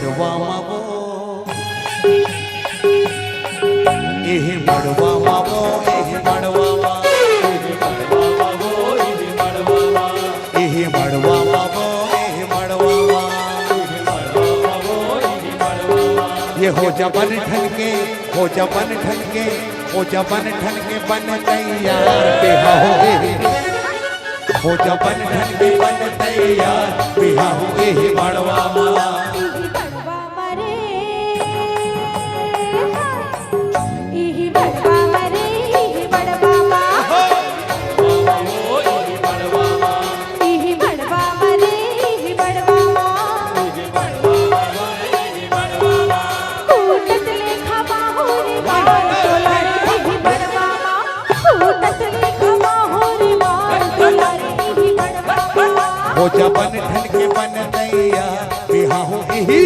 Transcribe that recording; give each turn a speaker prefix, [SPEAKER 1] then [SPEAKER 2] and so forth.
[SPEAKER 1] मड़वा वो एह मड़वा वो एह मड़वा एह मड़वा वो एह मड़वा ये हो जबन ठनके हो जबन ठनके हो जबन ठनके बन तैयार बिहा हो जबन ठनके बन तैयार बिहा हो एह मड़वा हो जबन ठनके बन तैयार बिहा हो एही